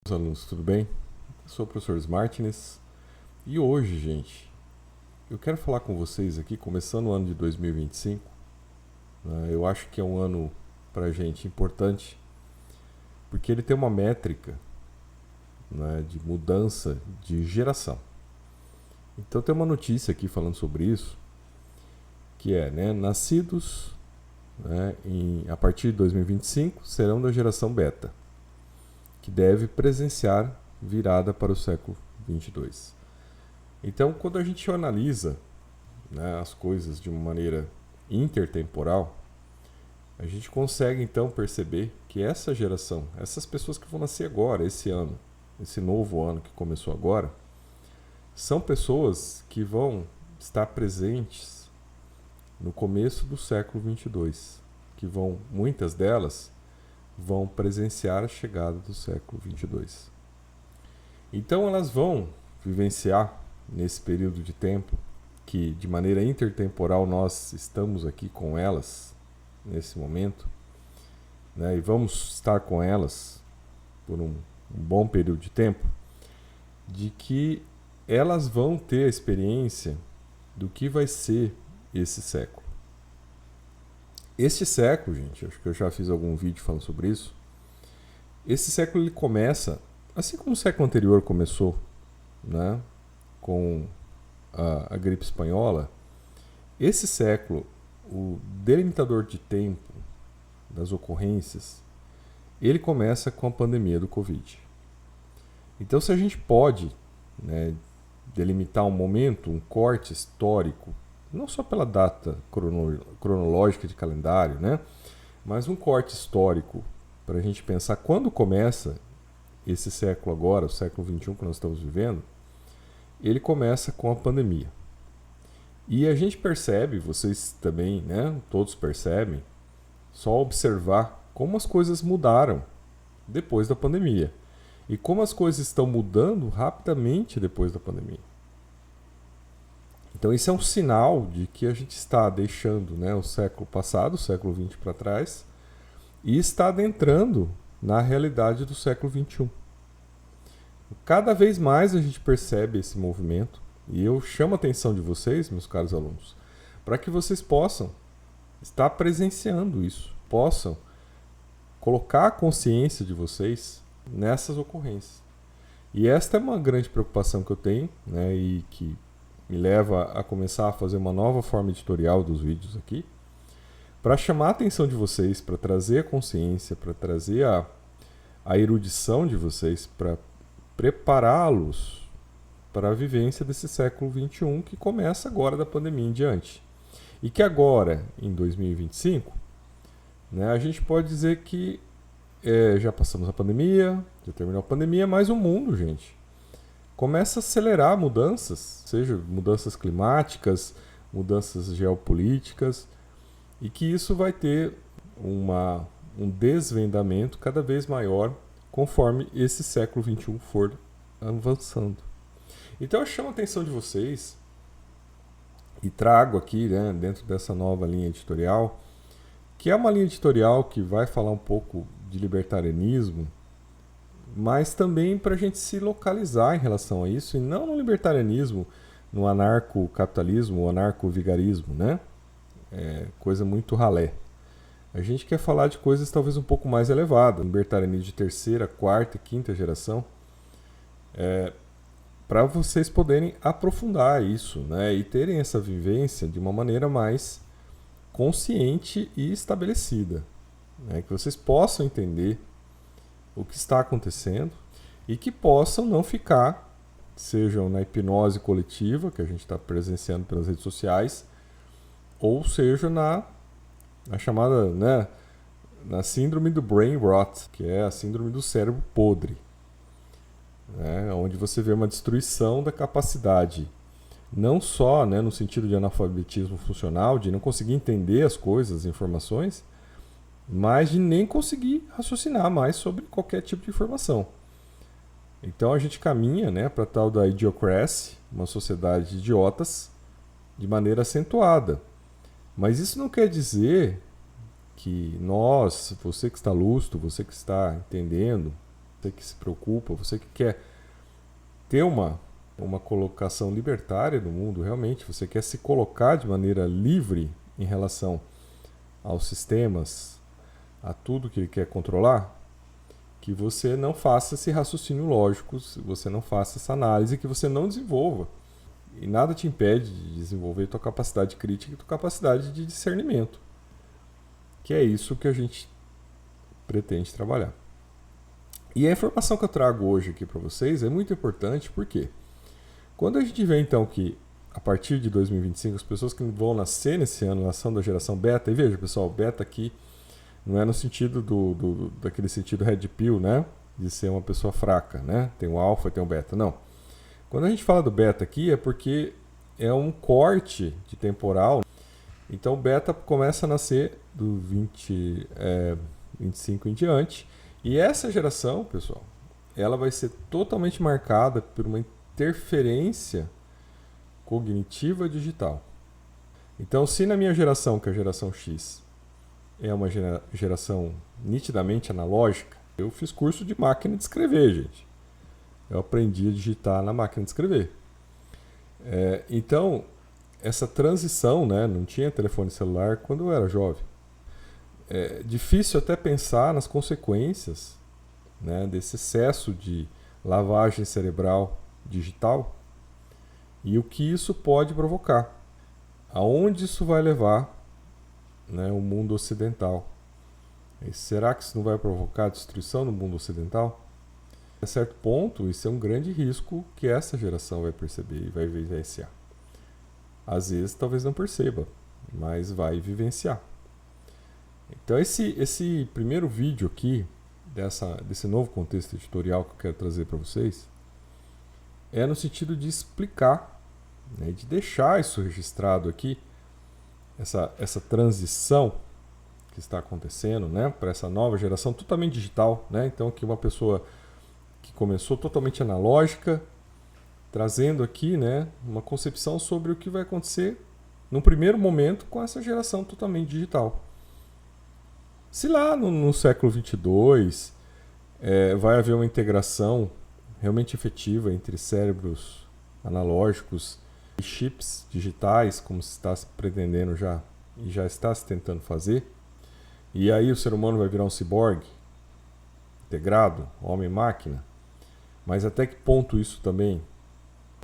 Meus alunos, tudo bem? Eu sou o professor Martins e hoje, gente, eu quero falar com vocês aqui, começando o ano de 2025. Eu acho que é um ano para a gente importante, porque ele tem uma métrica, né, de mudança de geração. Então tem uma notícia aqui falando sobre isso, que é, né, nascidos, né, a partir de 2025 serão da geração beta, que deve presenciar virada para o século 22. Então, quando a gente analisa, né, as coisas de uma maneira intertemporal, a gente consegue então perceber que essa geração, essas pessoas que vão nascer agora, esse ano, esse novo ano que começou agora, são pessoas que vão estar presentes no começo do século 22, que vão, muitas delas, vão presenciar a chegada do século 22. Então elas vão vivenciar nesse período de tempo que de maneira intertemporal nós estamos aqui com elas nesse momento, né, e vamos estar com elas por um bom período de tempo, de que elas vão ter a experiência do que vai ser esse século. Este século, gente, acho que eu já fiz algum vídeo falando sobre isso. Esse século ele começa, assim como o século anterior começou, né, com a gripe espanhola. Esse século, o delimitador de tempo das ocorrências, ele começa com a pandemia do Covid. Então, se a gente pode, né, delimitar um momento, um corte histórico, não só pela data cronológica de calendário, né, mas um corte histórico para a gente pensar quando começa esse século agora, o século XXI que nós estamos vivendo, ele começa com a pandemia. E a gente percebe, vocês também, né, todos percebem, só observar como as coisas mudaram depois da pandemia. E como as coisas estão mudando rapidamente depois da pandemia. Então isso é um sinal de que a gente está deixando, né, o século passado, o século XX para trás, e está adentrando na realidade do século XXI. Cada vez mais a gente percebe esse movimento, e eu chamo a atenção de vocês, meus caros alunos, para que vocês possam estar presenciando isso, possam colocar a consciência de vocês nessas ocorrências. E esta é uma grande preocupação que eu tenho, né, e que me leva a começar a fazer uma nova forma editorial dos vídeos aqui, para chamar a atenção de vocês, para trazer a consciência, para trazer a erudição de vocês, para prepará-los para a vivência desse século XXI que começa agora da pandemia em diante. E que agora, em 2025, né, a gente pode dizer que já passamos a pandemia, já terminou a pandemia, mas o mundo, gente, começa a acelerar mudanças, seja mudanças climáticas, mudanças geopolíticas, e que isso vai ter um desvendamento cada vez maior conforme esse século XXI for avançando. Então eu chamo a atenção de vocês e trago aqui, né, dentro dessa nova linha editorial, que é uma linha editorial que vai falar um pouco de libertarianismo, mas também para a gente se localizar em relação a isso, e não no libertarianismo, no anarcocapitalismo, ou anarcovigarismo, né? Coisa muito ralé. A gente quer falar de coisas talvez um pouco mais elevadas, libertarianismo de terceira, quarta e quinta geração, para vocês poderem aprofundar isso, né, e terem essa vivência de uma maneira mais consciente e estabelecida, né, que vocês possam entender o que está acontecendo e que possam não ficar, sejam na hipnose coletiva, que a gente está presenciando pelas redes sociais, ou seja na chamada, né, na síndrome do brain rot, que é a síndrome do cérebro podre, né, onde você vê uma destruição da capacidade, não só, né, no sentido de analfabetismo funcional, de não conseguir entender as coisas, as informações, mas de nem conseguir raciocinar mais sobre qualquer tipo de informação. Então a gente caminha, né, para tal da idiocracy, uma sociedade de idiotas, de maneira acentuada. Mas isso não quer dizer que nós, você que está lúcido, você que está entendendo, você que se preocupa, você que quer ter uma colocação libertária no mundo, realmente, você quer se colocar de maneira livre em relação aos sistemas, a tudo que ele quer controlar, que você não faça esse raciocínio lógico, você não faça essa análise, que você não desenvolva. E nada te impede de desenvolver tua capacidade crítica e tua capacidade de discernimento, que é isso que a gente pretende trabalhar. E a informação que eu trago hoje aqui para vocês é muito importante, porque quando a gente vê então que a partir de 2025 as pessoas que vão nascer nesse ano são da geração beta, e veja pessoal, beta aqui não é no sentido daquele sentido red pill, né? De ser uma pessoa fraca, né? Tem um alfa e tem um beta, não. Quando a gente fala do beta aqui é porque é um corte de temporal. Então o beta começa a nascer do 25 em diante. E essa geração, pessoal, ela vai ser totalmente marcada por uma interferência cognitiva digital. Então, se na minha geração, que é a geração X, é uma geração nitidamente analógica, eu fiz curso de máquina de escrever, gente. Eu aprendi a digitar na máquina de escrever. Então, essa transição, né, não tinha telefone celular quando eu era jovem. É difícil até pensar nas consequências, né, desse excesso de lavagem cerebral digital e o que isso pode provocar. Aonde isso vai levar, né, o mundo ocidental? E será que isso não vai provocar destruição no mundo ocidental? A certo ponto, isso é um grande risco que essa geração vai perceber e vai vivenciar. Às vezes, talvez não perceba, mas vai vivenciar. Então, esse primeiro vídeo aqui, desse novo contexto editorial que eu quero trazer para vocês, é no sentido de explicar, né, de deixar isso registrado aqui, essa transição que está acontecendo, né, para essa nova geração totalmente digital, né? Então, que uma pessoa que começou totalmente analógica, trazendo aqui, né, uma concepção sobre o que vai acontecer no primeiro momento com essa geração totalmente digital. Se lá no século 22 vai haver uma integração realmente efetiva entre cérebros analógicos e chips digitais, como se está pretendendo já e já está se tentando fazer, e aí o ser humano vai virar um ciborgue integrado, homem-máquina, mas até que ponto isso também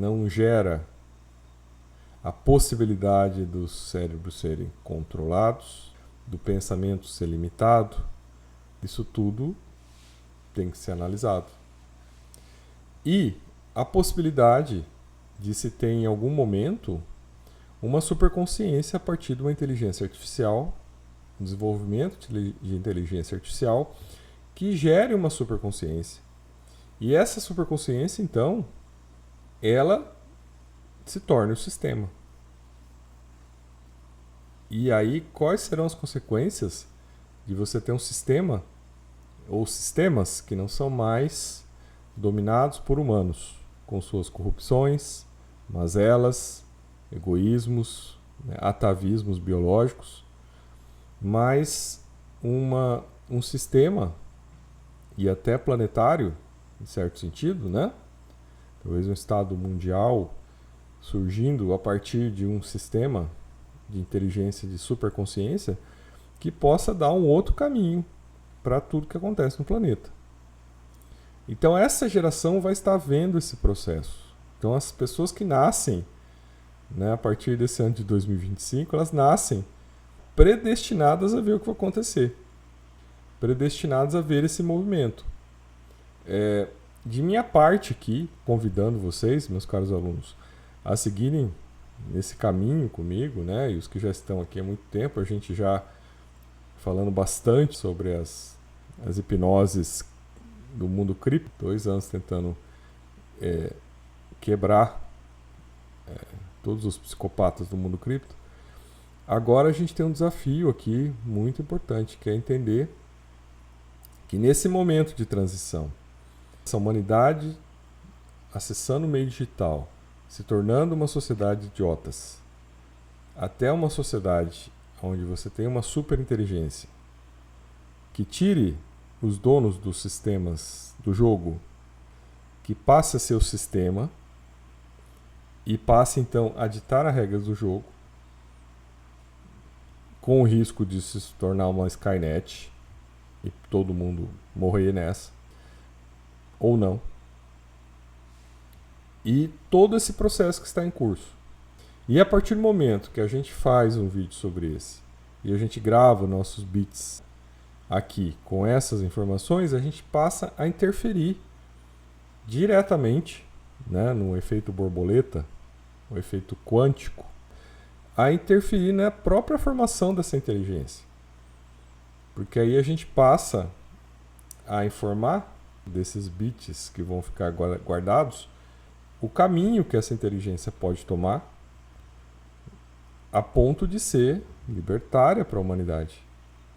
não gera a possibilidade dos cérebros serem controlados, do pensamento ser limitado? Isso tudo tem que ser analisado. E a possibilidade de se ter em algum momento uma superconsciência a partir de uma inteligência artificial, um desenvolvimento de inteligência artificial que gere uma superconsciência. E essa superconsciência, então, ela se torna o sistema. E aí, quais serão as consequências de você ter um sistema ou sistemas que não são mais dominados por humanos, com suas corrupções, mazelas, egoísmos, né, atavismos biológicos, mas um sistema, e até planetário, em certo sentido, né? Talvez um estado mundial surgindo a partir de um sistema de inteligência de superconsciência que possa dar um outro caminho para tudo que acontece no planeta. Então essa geração vai estar vendo esse processo. Então as pessoas que nascem, né, a partir desse ano de 2025, elas nascem predestinadas a ver o que vai acontecer, predestinadas a ver esse movimento. De minha parte aqui, convidando vocês, meus caros alunos, a seguirem nesse caminho comigo, né? E os que já estão aqui há muito tempo, a gente já falando bastante sobre as hipnoses do mundo cripto, 2 anos tentando quebrar todos os psicopatas do mundo cripto. Agora a gente tem um desafio aqui muito importante, que é entender que nesse momento de transição, essa humanidade acessando o meio digital, se tornando uma sociedade de idiotas, até uma sociedade onde você tem uma superinteligência que tire os donos dos sistemas do jogo, que passe a ser o sistema e passe então a ditar as regras do jogo, com o risco de se tornar uma Skynet e todo mundo morrer nessa, ou não. E todo esse processo que está em curso. E a partir do momento que a gente faz um vídeo sobre esse, e a gente grava nossos bits aqui com essas informações, a gente passa a interferir diretamente, né, no efeito borboleta, o efeito quântico, a interferir na própria formação dessa inteligência. Porque aí a gente passa a informar desses bits que vão ficar guardados o caminho que essa inteligência pode tomar a ponto de ser libertária para a humanidade,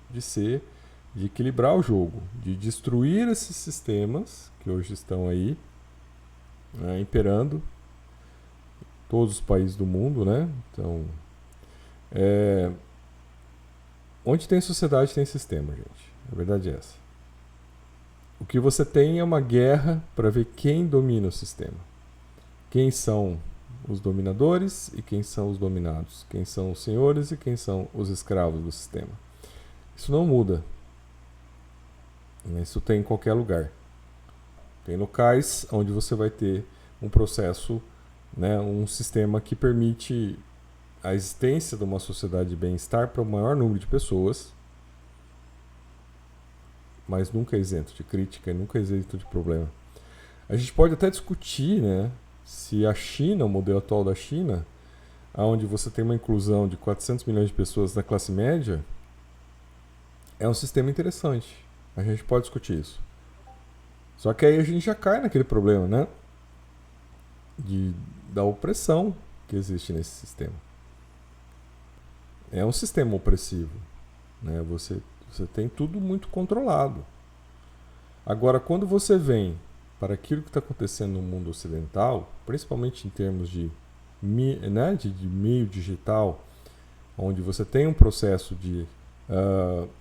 de equilibrar o jogo, de destruir esses sistemas que hoje estão aí, né, imperando todos os países do mundo, né? Então, onde tem sociedade tem sistema, gente. A verdade é essa. O que você tem é uma guerra para ver quem domina o sistema. Quem são os dominadores e quem são os dominados. Quem são os senhores e quem são os escravos do sistema. Isso não muda. Isso tem em qualquer lugar. Tem locais onde você vai ter um processo, né, um sistema que permite a existência de uma sociedade de bem-estar para o maior número de pessoas, mas nunca é isento de crítica, nunca é isento de problema. A gente pode até discutir, né, se a China, o modelo atual da China, onde você tem uma inclusão de 400 milhões de pessoas na classe média, é um sistema interessante. A gente pode discutir isso. Só que aí a gente já cai naquele problema, né, da opressão que existe nesse sistema. É um sistema opressivo, né? Você tem tudo muito controlado. Agora, quando você vem para aquilo que está acontecendo no mundo ocidental, principalmente em termos de meio digital, onde você tem um processo de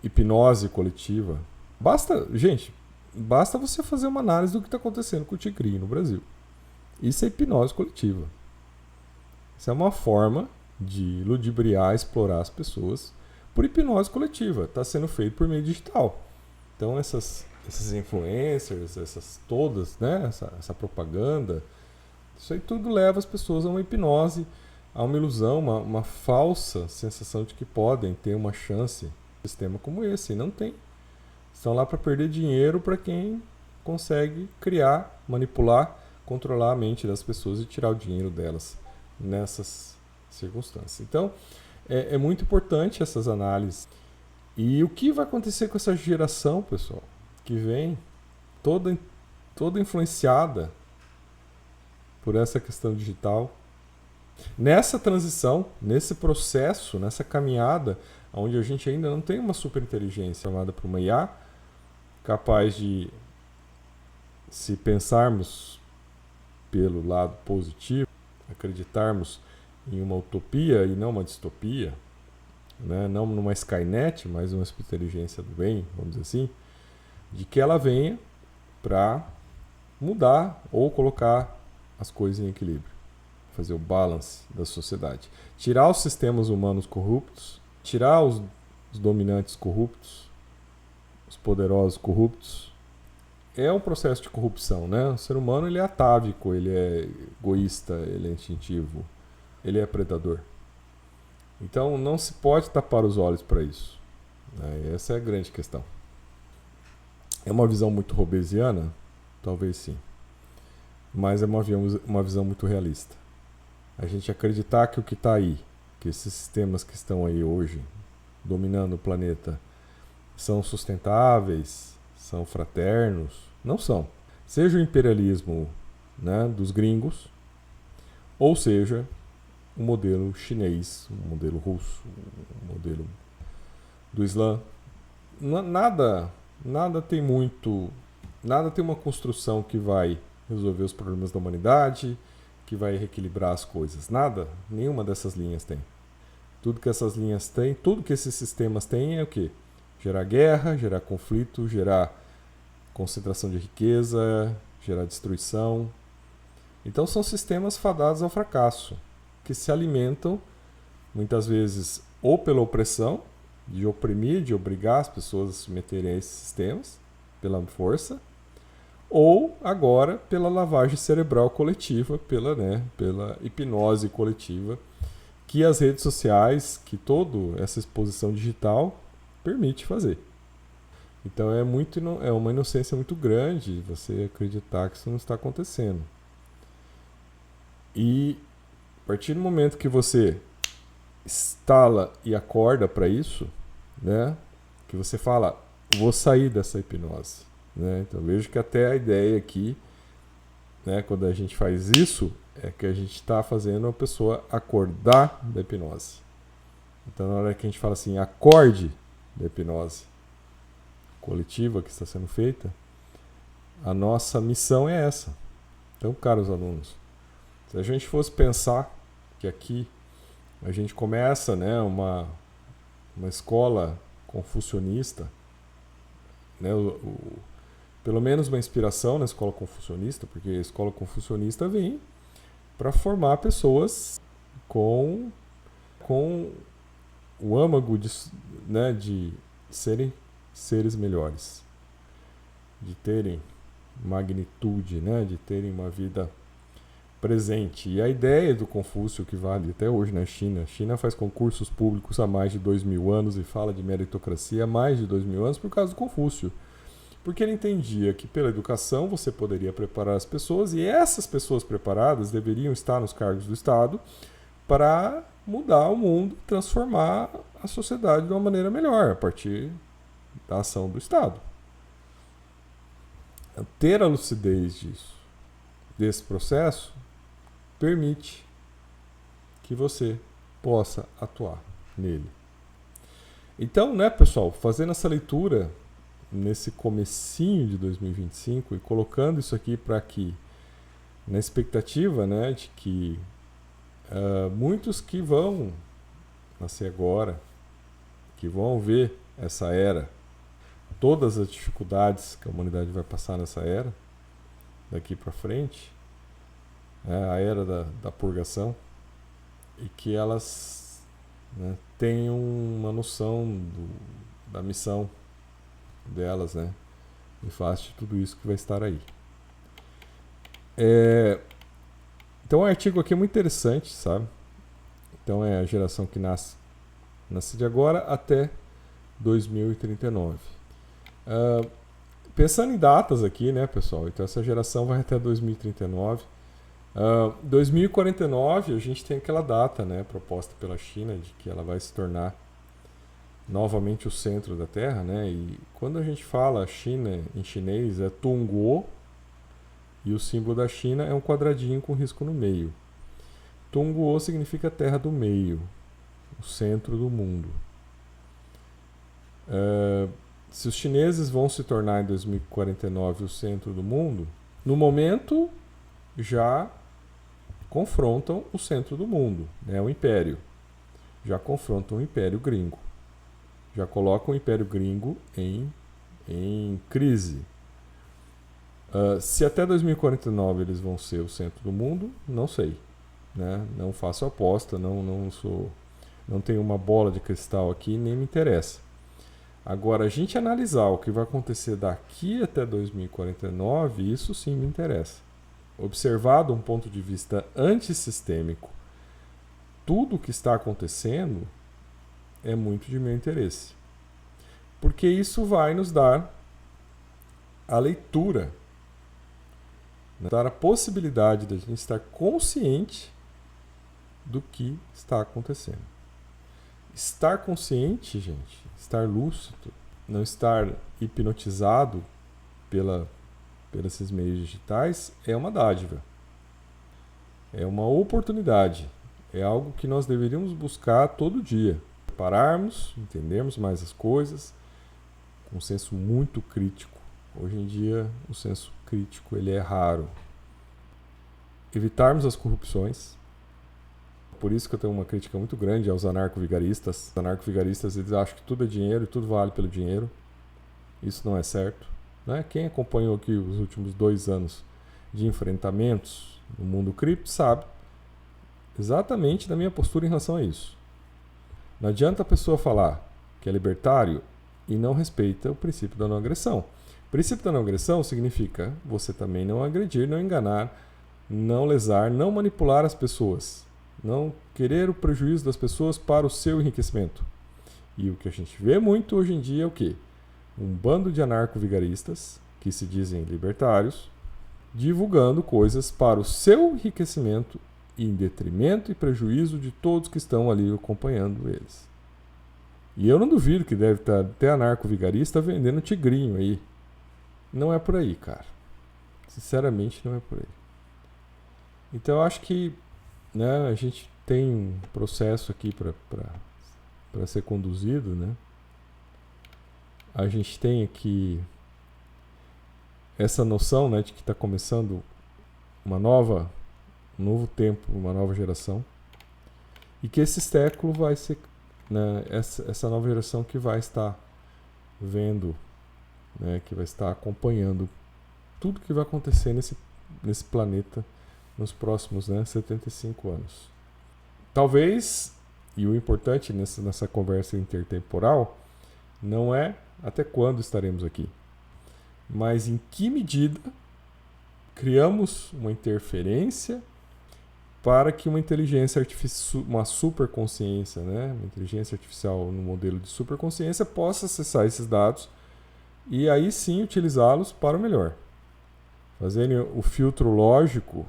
hipnose coletiva, basta você fazer uma análise do que está acontecendo com o Tigrinho no Brasil. Isso é hipnose coletiva. Isso é uma forma de ludibriar, explorar as pessoas por hipnose coletiva. Está sendo feito por meio digital. Então esses influencers, essas todas, né, essa propaganda, isso aí tudo leva as pessoas a uma hipnose, a uma ilusão, uma falsa sensação de que podem ter uma chance em um sistema como esse. E não tem. Estão lá para perder dinheiro para quem consegue criar, manipular, controlar a mente das pessoas e tirar o dinheiro delas nessas circunstâncias. Então, é muito importante essas análises. E o que vai acontecer com essa geração, pessoal, que vem toda influenciada por essa questão digital, nessa transição, nesse processo, nessa caminhada, onde a gente ainda não tem uma superinteligência formada por uma IA capaz de, se pensarmos pelo lado positivo, acreditarmos em uma utopia e não uma distopia, né? Não numa Skynet, mas uma inteligência do bem, vamos dizer assim, de que ela venha para mudar ou colocar as coisas em equilíbrio, fazer o balance da sociedade, tirar os sistemas humanos corruptos, tirar os dominantes corruptos, os poderosos corruptos. É um processo de corrupção, né? O ser humano, ele é atávico, ele é egoísta, ele é instintivo, ele é predador. Então não se pode tapar os olhos para isso, né? Essa é a grande questão. É uma visão muito hobbesiana? Talvez sim. Mas é uma visão muito realista. A gente acreditar que o que está aí, que esses sistemas que estão aí hoje, dominando o planeta, são sustentáveis, são fraternos, não são. Seja o imperialismo, né, dos gringos, ou seja o modelo chinês, o modelo russo, o modelo do Islã. Nada tem uma construção que vai resolver os problemas da humanidade, que vai reequilibrar as coisas. Nenhuma dessas linhas tem. Tudo que essas linhas têm, tudo que esses sistemas têm é o quê? Gerar guerra, gerar conflito, gerar concentração de riqueza, gerar destruição. Então são sistemas fadados ao fracasso, que se alimentam muitas vezes ou pela opressão, de oprimir, de obrigar as pessoas a se submeterem a esses sistemas, pela força, ou agora pela lavagem cerebral coletiva, pela hipnose coletiva, que as redes sociais, que toda essa exposição digital permite fazer. Então é uma inocência muito grande você acreditar que isso não está acontecendo. E a partir do momento que você instala e acorda para isso, né, que você fala, vou sair dessa hipnose. Né? Então vejo que até a ideia aqui, né, quando a gente faz isso, é que a gente está fazendo a pessoa acordar da hipnose. Então na hora que a gente fala assim, acorde da hipnose coletiva que está sendo feita, a nossa missão é essa. Então, caros alunos, se a gente fosse pensar que aqui a gente começa, né, uma escola confucionista, né, pelo menos uma inspiração na escola confucionista, porque a escola confucionista vem para formar pessoas com o âmago de serem seres melhores, de terem magnitude, né, de terem uma vida presente. E a ideia do Confúcio, que vale até hoje na China, a China faz concursos públicos há mais de 2000 anos e fala de meritocracia há mais de 2000 anos por causa do Confúcio. Porque ele entendia que pela educação você poderia preparar as pessoas e essas pessoas preparadas deveriam estar nos cargos do Estado para mudar o mundo, transformar a sociedade de uma maneira melhor a partir da ação do Estado. Ter a lucidez desse processo, permite que você possa atuar nele. Então, né, pessoal, fazendo essa leitura nesse comecinho de 2025 e colocando isso aqui para aqui, na expectativa, né, de que muitos que vão nascer agora, que vão ver essa era, todas as dificuldades que a humanidade vai passar nessa era, daqui para frente, a era da purgação, e que elas, né, tenham uma noção da missão delas, né, em face de tudo isso que vai estar aí. Então o artigo aqui é muito interessante, sabe? Então é a geração que nasce de agora até 2039. Pensando em datas aqui, né, pessoal? Então essa geração vai até 2039. 2049 a gente tem aquela data, né, proposta pela China de que ela vai se tornar novamente o centro da Terra, né? E quando a gente fala China em chinês é Tongguo, e o símbolo da China é um quadradinho com risco no meio. Tongguo significa terra do meio, o centro do mundo. Se os chineses vão se tornar em 2049 o centro do mundo, no momento já confrontam o centro do mundo, né, o Império. Já confrontam o Império Gringo. Já colocam o Império Gringo em crise. Se até 2049 eles vão ser o centro do mundo, não sei. Né? Não faço aposta, não tenho uma bola de cristal aqui, nem me interessa. Agora, a gente analisar o que vai acontecer daqui até 2049, isso sim me interessa. Observado um ponto de vista antissistêmico, tudo o que está acontecendo é muito de meu interesse. Porque isso vai nos dar a leitura, nos dar a possibilidade de a gente estar consciente do que está acontecendo. Estar consciente, gente, estar lúcido, não estar hipnotizado pelos esses meios digitais é uma dádiva. É uma oportunidade. É algo que nós deveríamos buscar todo dia. Pararmos, entendermos mais as coisas, com um senso muito crítico. Hoje em dia, o senso crítico ele é raro. Evitarmos as corrupções. Por isso que eu tenho uma crítica muito grande aos anarco-vigaristas. Os anarco-vigaristas eles acham que tudo é dinheiro e tudo vale pelo dinheiro. Isso não é certo. né? Quem acompanhou aqui os últimos 2 anos de enfrentamentos no mundo cripto sabe exatamente da minha postura em relação a isso. Não adianta a pessoa falar que é libertário e não respeita o princípio da não agressão. O princípio da não agressão significa você também não agredir, não enganar, não lesar, não manipular as pessoas, não querer o prejuízo das pessoas para o seu enriquecimento. E o que a gente vê muito hoje em dia é o quê? Um bando de anarco-vigaristas, que se dizem libertários, divulgando coisas para o seu enriquecimento em detrimento e prejuízo de todos que estão ali acompanhando eles. E eu não duvido que deve estar até anarco-vigarista vendendo tigrinho aí. Não é por aí, cara. Sinceramente, não é por aí. Então eu acho que, né, a gente tem um processo aqui para ser conduzido, né? A gente tem aqui essa noção, né, de que está começando um novo tempo, uma nova geração, e que esse século vai ser, né, essa nova geração que vai estar vendo, né, que vai estar acompanhando tudo que vai acontecer nesse planeta nos próximos, né, 75 anos. Talvez, e o importante nessa conversa intertemporal, não é até quando estaremos aqui, mas em que medida criamos uma interferência para que uma inteligência artificial, uma superconsciência, né, uma inteligência artificial no modelo de superconsciência possa acessar esses dados e aí sim utilizá-los para o melhor. Fazendo o filtro lógico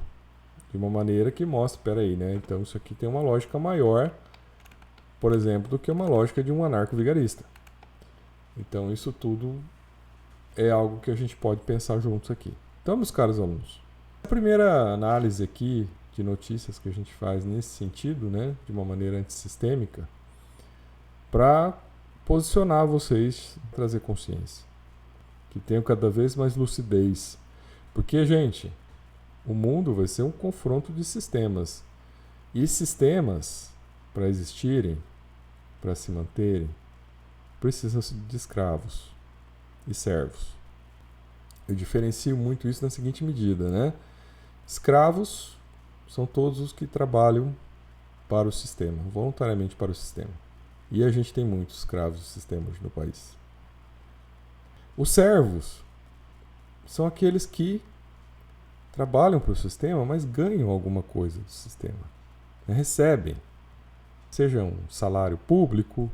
de uma maneira que mostre, espera aí, né? Então isso aqui tem uma lógica maior, por exemplo, do que uma lógica de um anarco-vigarista. Então isso tudo é algo que a gente pode pensar juntos aqui. Então, meus caros alunos, a primeira análise aqui de notícias que a gente faz nesse sentido, né, de uma maneira antissistêmica, para posicionar vocês, trazer consciência, que tenham cada vez mais lucidez. Porque, gente, o mundo vai ser um confronto de sistemas. E sistemas, para existirem, para se manterem, precisam de escravos e servos. Eu diferencio muito isso na seguinte medida, né? Escravos são todos os que trabalham para o sistema, voluntariamente para o sistema. E a gente tem muitos escravos do sistema hoje no país. Os servos são aqueles que trabalham para o sistema, mas ganham alguma coisa do sistema. Recebem, seja um salário público,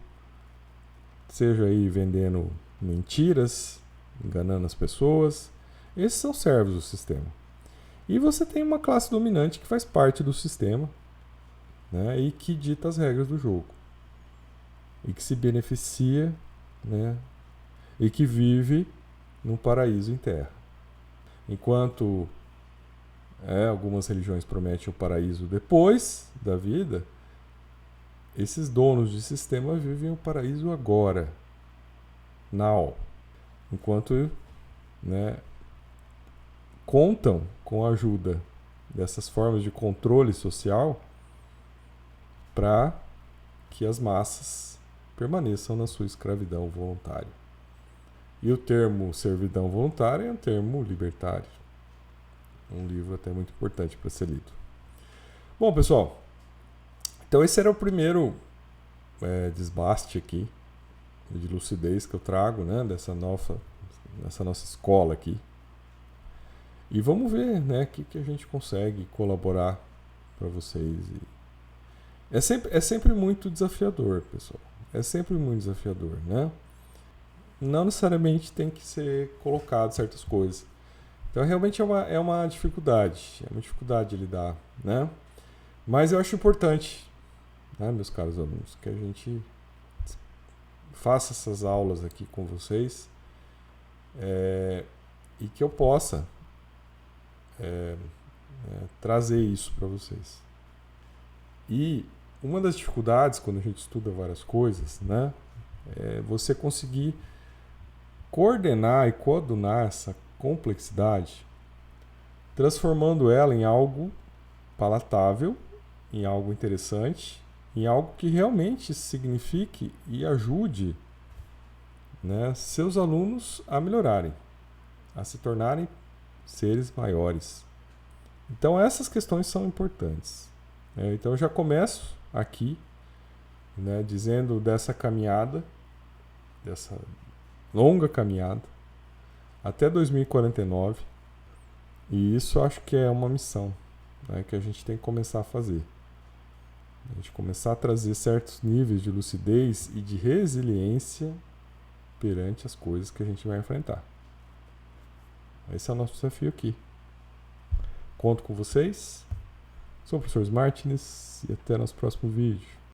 seja aí vendendo mentiras, enganando as pessoas. Esses são servos do sistema. E você tem uma classe dominante que faz parte do sistema, né, e que dita as regras do jogo. E que se beneficia, né, e que vive num paraíso em terra. Enquanto algumas religiões prometem o paraíso depois da vida, esses donos de sistema vivem o paraíso agora, now. Enquanto, né, contam com a ajuda dessas formas de controle social para que as massas permaneçam na sua escravidão voluntária. E o termo servidão voluntária é um termo libertário. Um livro até muito importante para ser lido. Bom, pessoal, então esse era o primeiro desbaste aqui de lucidez que eu trago, né, dessa nossa escola aqui. E vamos ver, né, o que a gente consegue colaborar para vocês. É sempre muito desafiador, pessoal. É sempre muito desafiador, né? Não necessariamente tem que ser colocado certas coisas. Então, realmente é uma dificuldade. É uma dificuldade de lidar, né? Mas eu acho importante, né, meus caros alunos, que a gente faça essas aulas aqui com vocês e que eu possa trazer isso para vocês. E uma das dificuldades quando a gente estuda várias coisas, né, é você conseguir coordenar e coadunar essa complexidade, transformando ela em algo palatável, em algo interessante, em algo que realmente signifique e ajude, né, seus alunos a melhorarem. a se tornarem seres maiores. Então essas questões são importantes. Então eu já começo aqui, né, dizendo dessa caminhada, dessa longa caminhada, até 2049, e isso acho que é uma missão, né, que a gente tem que começar a fazer. A gente começar a trazer certos níveis de lucidez e de resiliência perante as coisas que a gente vai enfrentar. Esse é o nosso desafio aqui. Conto com vocês. Sou o professor Martins e até nosso próximo vídeo.